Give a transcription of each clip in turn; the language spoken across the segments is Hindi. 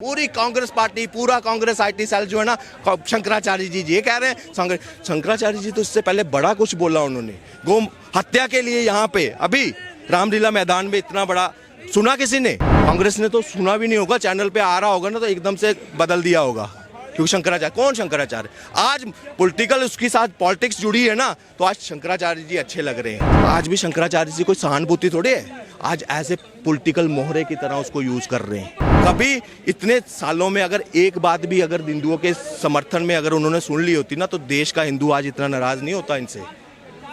पूरी कांग्रेस पार्टी, पूरा कांग्रेस आईटी सेल जो है ना, शंकराचार्य जी ये कह रहे हैं। शंकराचार्य जी तो इससे पहले बड़ा कुछ बोला उन्होंने, गौ हत्या के लिए यहाँ पे अभी रामलीला मैदान में इतना बड़ा सुना किसी ने? कांग्रेस ने तो सुना भी नहीं होगा, चैनल पे आ रहा होगा ना तो एकदम से बदल दिया होगा। क्योंकि शंकराचार्य, कौन शंकराचार्य? आज पॉलिटिकल उसके साथ पॉलिटिक्स जुड़ी है ना, तो आज शंकराचार्य जी अच्छे लग रहे हैं। आज भी शंकराचार्य जी कोई सहानुभूति थोड़ी है, आज ऐसे पॉलिटिकल मोहरे की तरह उसको यूज कर रहे हैं। कभी इतने सालों में अगर एक बात भी अगर हिंदुओं के समर्थन में अगर उन्होंने सुन ली होती ना, तो देश का हिंदू आज इतना नाराज नहीं होता इनसे।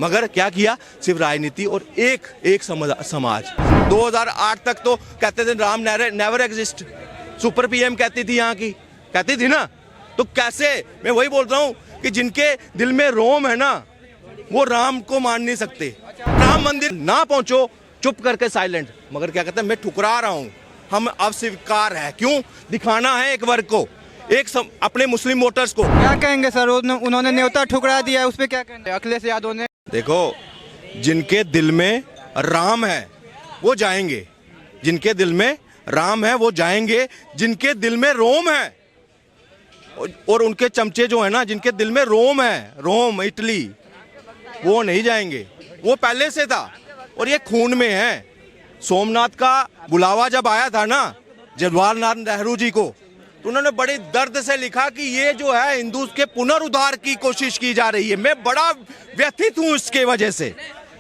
मगर क्या किया? सिर्फ राजनीति और एक समाज। 2008 तक तो कहते थे Ram never exist, super PM कहती थी यहाँ की, कहती थी ना। तो कैसे, मैं वही बोल रहा हूँ कि जिनके दिल में रोम है ना, वो राम को मान नहीं सकते। राम मंदिर ना पहुंचो, चुप करके साइलेंट। मगर क्या कहते हैं, मैं ठुकरा रहा हूँ, हम अस्वीकार है। क्यों? दिखाना है एक वर्ग को, अपने मुस्लिम वोटर्स को। क्या कहेंगे सर, उन्होंने न्योता ठुकरा दिया है, उस पर क्या कहना है अखिलेश यादव ने? देखो, जिनके दिल में राम है वो जाएंगे, जिनके दिल में राम है वो जाएंगे। जिनके दिल में रोम है और उनके चमचे जो है ना, जिनके दिल में रोम है, रोम इटली, वो नहीं जाएंगे। वो पहले से था और ये खून में है। सोमनाथ का बुलावा जब आया था ना जवाहरलाल नेहरू जी को, तो उन्होंने बड़े दर्द से लिखा कि ये जो है हिंदू के पुनरुद्धार की कोशिश की जा रही है। मैं बड़ा व्यथित हूं इसके वजह से,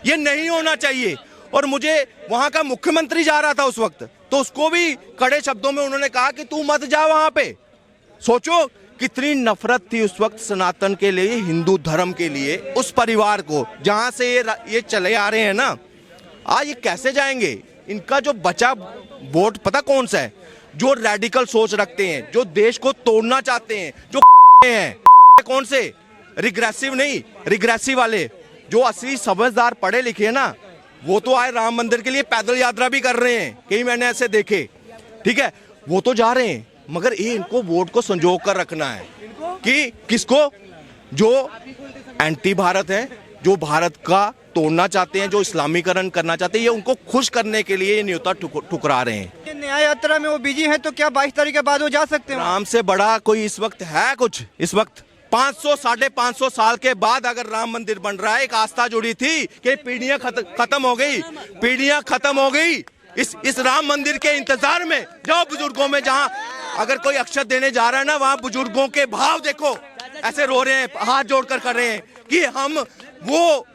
ये नहीं होना चाहिए। और मुझे वहां का मुख्यमंत्री जा रहा था उस वक्त, तो उसको भी कड़े शब्दों में उन्होंने कहा कि तू मत जा वहां पे। सोचो कितनी नफरत थी उस वक्त सनातन के लिए, हिंदू धर्म के लिए, उस परिवार को जहां से ये चले आ रहे हैं ना। आज ये कैसे जाएंगे? इनका जो बचा वोट पता कौन सा है? जो रेडिकल सोच रखते हैं, जो देश को तोड़ना चाहते हैं, जो हैं। कौन से? रिग्रेसिव नहीं, रिग्रेसिव वाले जो असली समझदार पढ़े लिखे हैं ना, वो तो आए राम मंदिर के लिए पैदल यात्रा भी कर रहे हैं, कई मैंने ऐसे देखे। ठीक है, वो तो जा रहे हैं, मगर ये इनको वोट को संजो कर रखना है कि किसको? जो एंटी भारत है, जो भारत का तोड़ना चाहते हैं, जो इस्लामीकरण करना चाहते हैं, ये उनको खुश करने के लिए ये न्योता ठुकरा रहे हैं। न्याय यात्रा में वो बिजी हैं, तो क्या 22 तारीख के बाद वो जा सकते हैं? राम से बड़ा कोई इस वक्त है कुछ? इस वक्त 500-550 साल के बाद अगर राम मंदिर बन रहा है, एक आस्था जुड़ी थी कि पीढ़ियां खत्म हो गई, पीढ़ियां खत्म हो गई इस राम मंदिर के इंतजार में। जाओ बुजुर्गों में, जहां अगर कोई अक्षत देने जा रहा है ना, वहां बुजुर्गों के भाव देखो, ऐसे रो रहे हैं, हाथ जोड़कर कर रहे हैं कि हम वो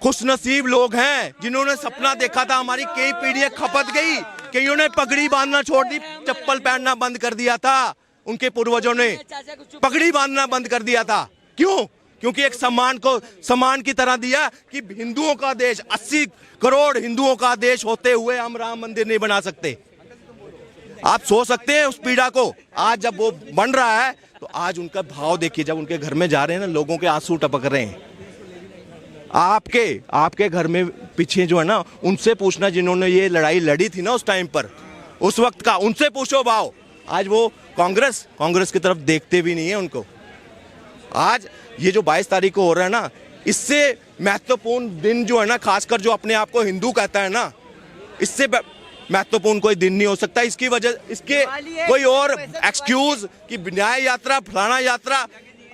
खुशनसीब लोग हैं जिन्होंने सपना देखा था। हमारी कई पीढ़ियां खपत गई, कईयों ने पगड़ी बांधना छोड़ दी, चप्पल पहनना बंद कर दिया था। उनके पूर्वजों ने पगड़ी बांधना बंद कर दिया था। क्यों? क्योंकि एक सम्मान की तरह दिया कि हिंदुओं का देश, 80 करोड़ हिंदुओं का देश होते हुए हम राम मंदिर नहीं बना सकते। आप सोच सकते हैं उस पीड़ा को। आज जब वो बन रहा है तो आज उनका भाव देखिए, जब उनके घर में जा रहे हैं ना, लोगों के आंसू टपक रहे हैं। आपके घर में पीछे जो है ना, उनसे पूछना जिन्होंने ये लड़ाई लड़ी थी ना उस टाइम पर, उस वक्त का, उनसे पूछो भाव। आज वो कांग्रेस की तरफ देखते भी नहीं है उनको। आज ये जो 22 तारीख को हो रहा है ना, इससे महत्वपूर्ण दिन जो है ना, खासकर जो अपने आप को हिंदू कहता है ना, इससे महत्वपूर्ण कोई दिन नहीं हो सकता। इसकी वजह, इसके कोई और एक्सक्यूज कि न्याय यात्रा, फलाना यात्रा।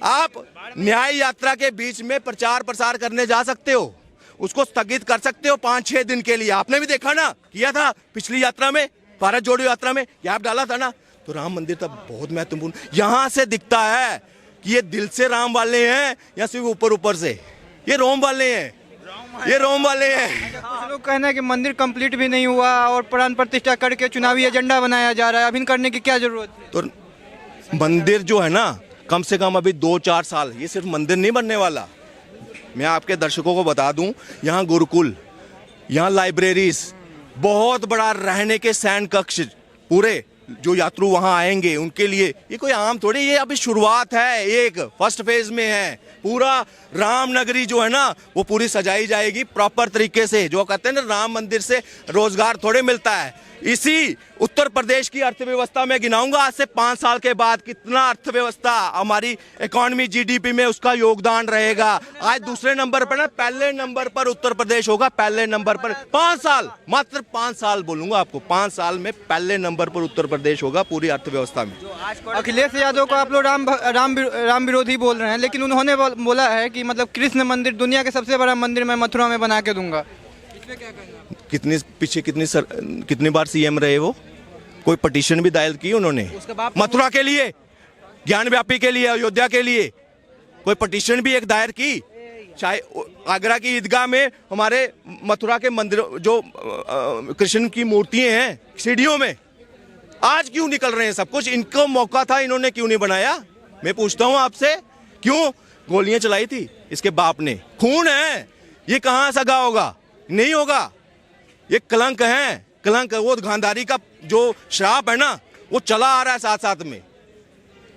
आप न्याय यात्रा के बीच में प्रचार प्रसार करने जा सकते हो, उसको स्थगित कर सकते हो 5-6 दिन के लिए। आपने भी देखा ना, किया था पिछली यात्रा में, भारत जोड़ो यात्रा में गैप डाला था ना। तो राम मंदिर तब बहुत महत्वपूर्ण, यहां से दिखता है कि ये दिल से राम वाले हैं या सिर्फ ऊपर से। ये रोम वाले हैं, ये रोम वाले हैं। कुछ लोग कहना है कि मंदिर कंप्लीट भी नहीं हुआ और प्राण प्रतिष्ठा करके चुनावी एजेंडा बनाया जा रहा है, अभी करने की क्या जरूरत है? तो मंदिर जो है ना, कम से कम अभी 2-4 साल, ये सिर्फ मंदिर नहीं बनने वाला। मैं आपके दर्शकों को बता दूं, यहाँ गुरुकुल, यहाँ लाइब्रेरीज, बहुत बड़ा रहने के सैन कक्ष, पूरे जो यात्रु वहां आएंगे उनके लिए। ये कोई आम थोड़ी, ये अभी शुरुआत है, एक फर्स्ट फेज में है। पूरा राम नगरी जो है ना, वो पूरी सजाई जाएगी प्रॉपर तरीके से। जो कहते हैं ना, राम मंदिर से रोजगार थोड़े मिलता है, इसी उत्तर प्रदेश की अर्थव्यवस्था में गिनाऊंगा आज से 5 साल के बाद कितना अर्थव्यवस्था हमारी इकोनॉमी जीडीपी में उसका योगदान रहेगा। आज दूसरे नंबर पर ना, पहले नंबर पर उत्तर प्रदेश होगा, पहले नंबर पर 5 साल, मात्र 5 साल बोलूंगा आपको, 5 साल में पहले नंबर पर उत्तर प्रदेश होगा पूरी अर्थव्यवस्था में। अखिलेश यादव को आप लोग राम विरोधी बोल रहे हैं, लेकिन उन्होंने बोला है कि मतलब कृष्ण मंदिर दुनिया के सबसे बड़ा मंदिर मैं मथुरा में बना के दूंगा। इसमें क्या कहना? कितनी बार सीएम रहे वो? कोई पिटीशन भी दायर की उन्होंने मथुरा के लिए, ज्ञान व्यापी के लिए, अयोध्या के लिए कोई पिटीशन भी एक दायर की? चाहे आगरा की ईदगाह में हमारे मथुरा के मंदिर जो कृष्ण की मूर्तियां हैं सीढ़ियों में, आज क्यों निकल रहे हैं सब कुछ? इनको मौका था, इन्होंने क्यों नहीं बनाया? मैं पूछता हूं आपसे, क्यों गोलियां चलाई थी इसके बाप ने? खून है, ये कहां सगा होगा? नहीं होगा, ये कलंक है, कलंक। वो गांधारी का जो श्राप है ना, वो चला आ रहा है साथ साथ में।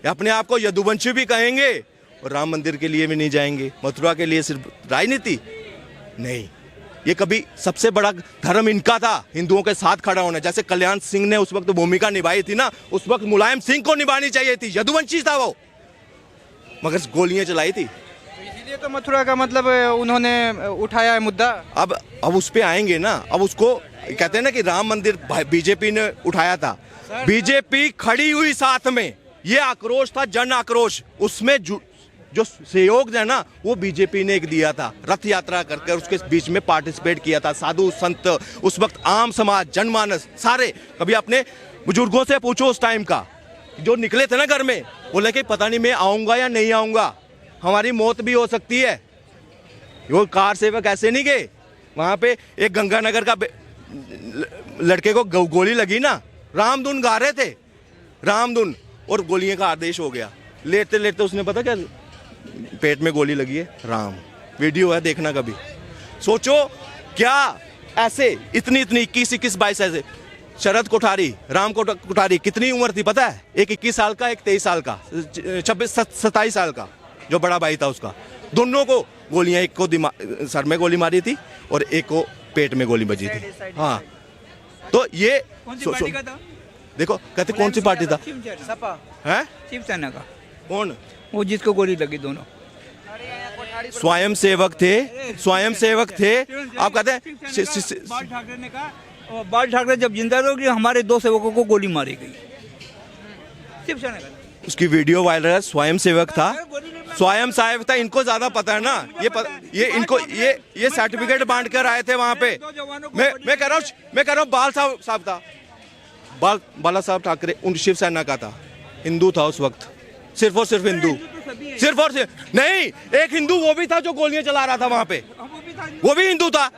अपने आप को यदुवंशी भी कहेंगे और राम मंदिर के लिए भी नहीं जाएंगे, मथुरा के लिए सिर्फ राजनीति नहीं। ये कभी सबसे बड़ा धर्म इनका था, हिंदुओं के साथ खड़ा होना। जैसे कल्याण सिंह ने उस वक्त भूमिका निभाई थी ना, उस वक्त मुलायम सिंह को निभानी चाहिए थी, यदुवंशी था वो, मगर गोलियां चलाई थी। ये तो मथुरा का मतलब उन्होंने उठाया है मुद्दा। अब उस पे आएंगे ना। अब उसको कहते हैं ना कि राम मंदिर बीजेपी ने उठाया था, बीजेपी खड़ी हुई साथ में, ये आक्रोश था, जन आक्रोश, उसमें जो सहयोग है ना वो बीजेपी ने एक दिया था, रथ यात्रा करके उसके बीच में पार्टिसिपेट किया था। साधु संत, उस वक्त आम समाज, जनमानस सारे, कभी अपने बुजुर्गों से पूछो उस टाइम का, जो निकले थे ना घर में, बोले कि पता नहीं मैं आऊंगा या नहीं आऊंगा, हमारी मौत भी हो सकती है। वो कार सेवक ऐसे नहीं गए, वहां पे एक गंगानगर का लड़के को गोली लगी ना, रामधुन गा रहे थे, रामधुन, और गोलियों का आदेश हो गया। लेटते लेटते उसने पता क्या पेट में गोली लगी है, राम। वीडियो है, देखना कभी। सोचो क्या ऐसे इतनी 21, 22 ऐसे। शरद कोठारी, राम कोठारी, कितनी उम्र थी पता है? एक 21 साल का, एक 23 साल का, 27 साल का जो बड़ा भाई था उसका। दोनों को गोलियां, एक को सर में गोली मारी थी और एक को पेट में गोली बजी थी। हाँ, तो ये देखो, कहते कौन सी पार्टी था? सपा है, शिवसेना का। कौन? वो जिसको गोली लगी, दोनों स्वयं सेवक थे, स्वयं सेवक थे। आप कहते हैं बाल ठाकरे ने कहा, बाल ठाकरे जब जिंदा रहोगे हमारे 2 सेवकों को गोली मारी गई, शिवसेना का। उसकी वीडियो वायरल है, स्वयं सेवक था, स्वयं सेवक था। इनको ज्यादा पता है ना, ये इनको ये सर्टिफिकेट बांट कर आए थे वहां पे। मैं कह रहा हूँ बाल साहब था, बाला साहब ठाकरे, उन शिवसेना का था, हिंदू था उस वक्त, सिर्फ और सिर्फ हिंदू, सिर्फ और सिर्फ नहीं। एक हिंदू वो भी था जो गोलियां चला रहा था वहां पे, वो भी हिंदू था।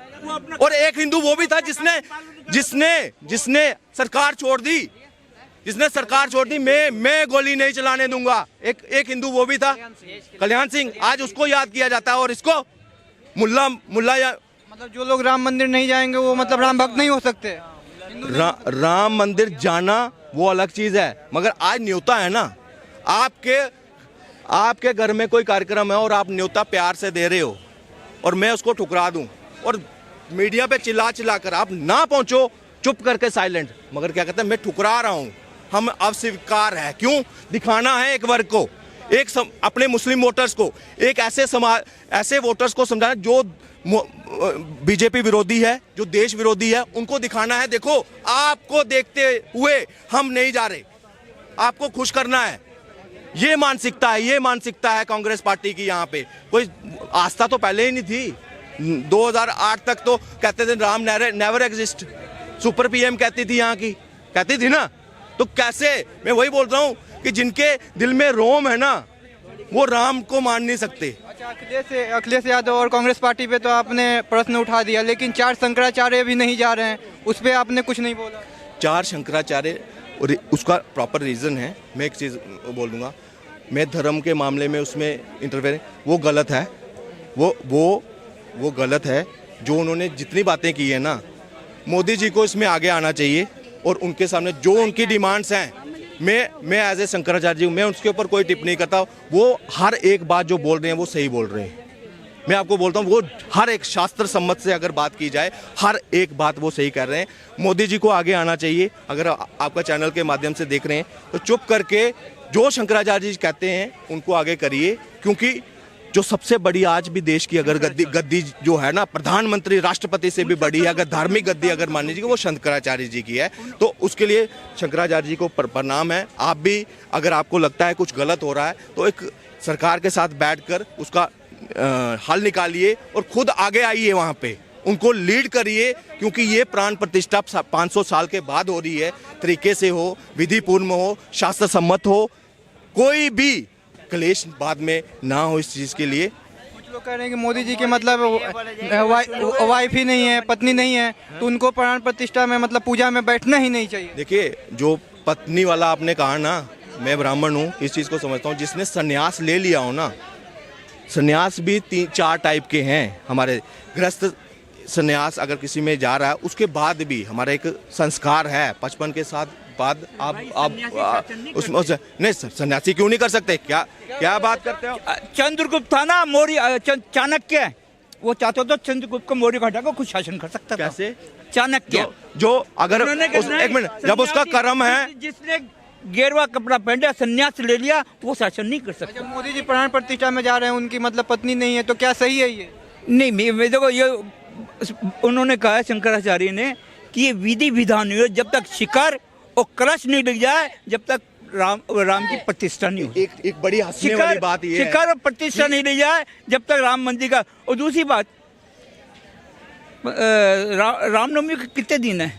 और एक हिंदू वो भी था जिसने सरकार छोड़ दी, मैं गोली नहीं चलाने दूंगा। एक हिंदू वो भी था, कल्याण सिंह। आज उसको याद किया जाता है और इसको मुल्ला या मतलब जो लोग राम मंदिर नहीं जाएंगे वो मतलब राम भक्त नहीं हो सकते। राम मंदिर जाना वो अलग चीज है, मगर आज न्योता है ना, आपके घर में कोई कार्यक्रम है और आप न्योता प्यार से दे रहे हो और मैं उसको ठुकरा दूं और मीडिया पे चिल्ला कर आप ना पहुंचो, चुप करके साइलेंट, मगर क्या कहते हैं, मैं ठुकरा रहा हूं, हम अस्वीकार है। क्यों? दिखाना है एक वर्ग को, अपने मुस्लिम वोटर्स को, एक ऐसे वोटर्स को समझाना जो बीजेपी विरोधी है, जो देश विरोधी है, उनको दिखाना है, देखो आपको देखते हुए हम नहीं जा रहे, आपको खुश करना है। ये मानसिकता है कांग्रेस पार्टी की। यहाँ पे कोई आस्था तो पहले ही नहीं थी। 2008 तक तो कहते थे Ram never exist, super PM कहती थी यहाँ की, कहती थी ना। तो कैसे, मैं वही बोल रहा हूँ कि जिनके दिल में रोम है ना, वो राम को मान नहीं सकते। अच्छा, अखिलेश यादव और कांग्रेस पार्टी पे तो आपने प्रश्न उठा दिया, लेकिन 4 शंकराचार्य भी नहीं जा रहे हैं, उस पर आपने कुछ नहीं बोला। 4 शंकराचार्य, और उसका प्रॉपर रीज़न है। मैं एक चीज़ बोल दूंगा, मैं धर्म के मामले में उसमें इंटरफेयर, वो गलत है, वो गलत है। जो उन्होंने जितनी बातें की है ना, मोदी जी को इसमें आगे आना चाहिए और उनके सामने जो उनकी डिमांड्स हैं, मैं एज ए शंकराचार्य जी हूँ, मैं उसके ऊपर कोई टिप्पणी करता। वो हर एक बात जो बोल रहे हैं वो सही बोल रहे हैं, मैं आपको बोलता हूँ वो हर एक शास्त्र सम्मत से अगर बात की जाए हर एक बात वो सही कर रहे हैं। मोदी जी को आगे आना चाहिए। अगर आपका चैनल के माध्यम से देख रहे हैं तो चुप करके जो शंकराचार्य जी कहते हैं उनको आगे करिए, क्योंकि जो सबसे बड़ी आज भी देश की अगर गद्दी जो है ना, प्रधानमंत्री राष्ट्रपति से भी बड़ी है, अगर धार्मिक गद्दी अगर माननी चाहिए वो शंकराचार्य जी की है। तो उसके लिए शंकराचार्य जी को प्रणाम है। आप भी अगर आपको लगता है कुछ गलत हो रहा है तो एक सरकार के साथ बैठकर उसका हल निकालिए और खुद आगे आइए, वहाँ पे उनको लीड करिए, क्योंकि ये प्राण प्रतिष्ठा 500 साल के बाद हो रही है। तरीके से हो, विधिपूर्ण हो, शास्त्र सम्मत हो, कोई भी क्लेश बाद में ना हो इस चीज़ के लिए। कुछ लोग कह रहे हैं कि मोदी जी के मतलब वाइफ ही नहीं है, पत्नी नहीं है, तो उनको प्राण प्रतिष्ठा में मतलब पूजा में बैठना ही नहीं चाहिए। देखिए, जो पत्नी वाला आपने कहा ना, मैं ब्राह्मण हूँ, इस चीज़ को समझता हूँ। जिसने सन्यास ले लिया हो ना, सन्यास भी 3-4 टाइप के हैं हमारे। गृहस्थ सन्यास अगर किसी में जा रहा है, उसके बाद भी हमारा एक संस्कार है 55 के साथ बाद आप उसमें नहीं सन्यासी क्यों नहीं कर सकते? क्या बात करते हो? चंद्रगुप्त था ना, मौर्य चाणक्य, वो चाहता तो चंद्रगुप्त को मौर्य हटा कर खुद शासन कर सकता था। कैसे? चाणक्य जो अगर एक मिनट, जब उसका कर्म है, जिसने गेरुआ कपड़ा पहन लिया, संन्यास ले लिया, वो शासन नहीं कर सकता। मोदी जी प्राण प्रतिष्ठा में जा रहे हैं, उनकी मतलब पत्नी नहीं है, तो क्या सही है ये? नहीं, मैं देखो, ये उन्होंने कहा है शंकराचार्य ने कि ये विधि विधान है, जब तक शिखर और कलश नहीं लग जाए, जब तक राम की प्रतिष्ठा नहीं हो। एक बड़ी हंसने वाली बात ये है, शिखर और प्रतिष्ठा नहीं लग जाए जब तक राम मंदिर का। और दूसरी बात, रामनवमी के कितने दिन है?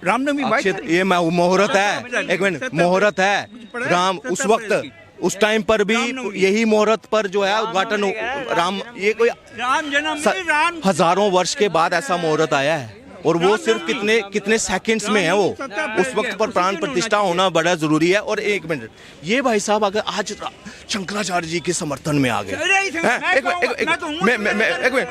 रामनवमी ये मुहूर्त है, एक मिनट, मुहूर्त है। राम उस वक्त उस टाइम पर भी यही मुहूर्त पर जो है उद्घाटन राम, ये कोई राम जन्म हजारों वर्ष के बाद ऐसा मुहूर्त आया है, और वो सिर्फ कितने सेकंड्स में है। वो उस वक्त पर प्राण प्रतिष्ठा होना बड़ा जरूरी है। और एक मिनट, ये भाई साहब अगर आज शंकराचार्य जी के समर्थन में आ गए, एक मिनट,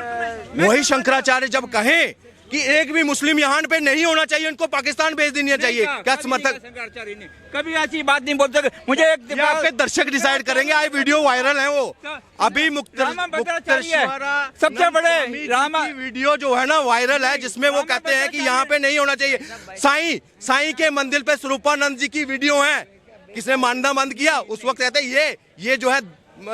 वही शंकराचार्य जब कहें कि एक भी मुस्लिम यहाँ पे नहीं होना चाहिए, उनको पाकिस्तान भेज देना चाहिए, क्या समर्थक? शंकराचार्य ने कभी ऐसी बात नहीं बोलते। मुझे एक आपके दर्शक डिसाइड करेंगे। आज वीडियो वायरल है, वो अभी सबसे बड़े राम की वीडियो जो है ना वायरल है, जिसमें वो कहते हैं कि यहाँ पे नहीं होना चाहिए। साईं के मंदिर पे स्वरूपानंद जी की वीडियो है, किसने मानना बंद किया? उस वक्त कहते हैं ये जो है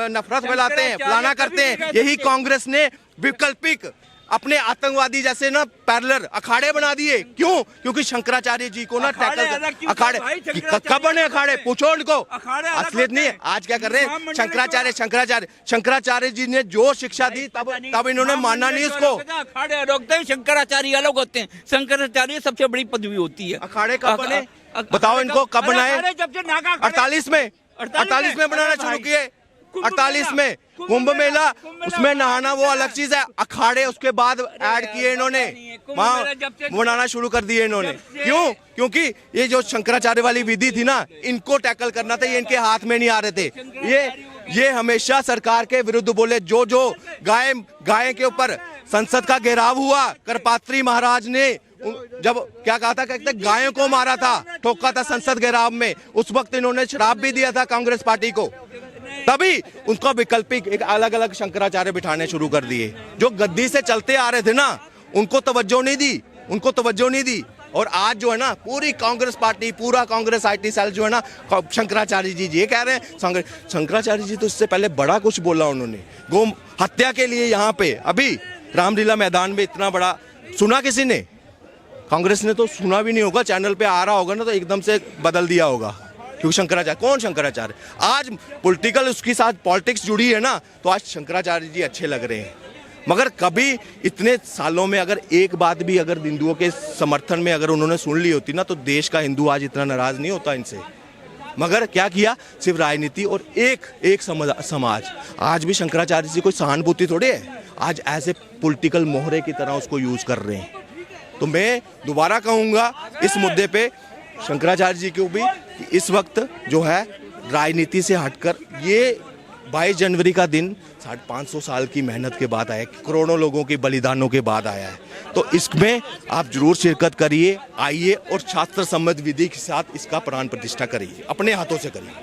नफरत फैलाते हैं, फलाना करते हैं। यही कांग्रेस ने वैकल्पिक अपने आतंकवादी जैसे ना पैरेलल अखाड़े बना दिए। क्यों? क्योंकि शंकराचार्य जी को ना टैकल अखाड़े कब बने अखाड़े? पूछो उनको, असलियत नहीं है। आज क्या कर रहे हैं? शंकराचार्य जी ने जो शिक्षा दी तब इन्होंने माना नहीं इसको। अखाड़े रोकते हैं, शंकराचार्य अलग होते हैं। शंकराचार्य सबसे बड़ी पदवी होती है। अखाड़े कब बने बताओ इनको, कब बनाए? 48 में बनाना शुरू किए। 48 में कुंभ मेला, उसमें नहाना वो अलग चीज है। अखाड़े उसके बाद ऐड किए इन्होंने, बनाना शुरू कर दिए इन्होंने। क्यों? क्योंकि ये जो शंकराचार्य वाली विधि थी ना, इनको टैकल करना था, ये इनके हाथ में नहीं आ रहे थे। ये हमेशा सरकार के विरुद्ध बोले। जो गाय के ऊपर संसद का घेराव हुआ, करपात्री महाराज ने जब क्या कहा था, कहते गायों को मारा था, ठोका था संसद घेराव में। उस वक्त इन्होंने श्राप भी दिया था कांग्रेस पार्टी को, तभी उनका वैकल्पिक एक अलग अलग शंकराचार्य बिठाने शुरू कर दिए। जो गद्दी से चलते आ रहे थे ना, उनको तवज्जो नहीं दी। और आज जो है ना, पूरी कांग्रेस पार्टी, पूरा कांग्रेस IT सेल जो है ना, शंकराचार्य जी ये कह रहे हैं। शंकराचार्य जी तो इससे पहले बड़ा कुछ बोला उन्होंने, गौ हत्या के लिए। यहाँ पे अभी रामलीला मैदान में इतना बड़ा सुना किसी ने? कांग्रेस ने तो सुना भी नहीं होगा। चैनल पे आ रहा होगा ना तो एकदम से बदल दिया होगा, क्योंकि शंकराचार्य, कौन शंकराचार्य? आज पॉलिटिकल उसके साथ पॉलिटिक्स जुड़ी है ना, तो आज शंकराचार्य जी अच्छे लग रहे हैं। मगर कभी इतने सालों में अगर एक बात भी अगर हिंदुओं के समर्थन में अगर उन्होंने सुन ली होती ना, तो देश का हिंदू आज इतना नाराज नहीं होता इनसे। मगर क्या किया? सिर्फ राजनीति और एक समाज। आज भी शंकराचार्य जी कोई सहानुभूति थोड़ी है, आज ऐसे पॉलिटिकल मोहरे की तरह उसको यूज कर रहे हैं। तो मैं दोबारा कहूँगा इस मुद्दे पे शंकराचार्य जी को भी, इस वक्त जो है राजनीति से हटकर, ये 22 जनवरी का दिन 550 साल की मेहनत के बाद आया, करोड़ों लोगों के बलिदानों के बाद आया है। तो इसमें आप जरूर शिरकत करिए, आइए और शास्त्र सम्मत विधि के साथ इसका प्राण प्रतिष्ठा करिए, अपने हाथों से करिए।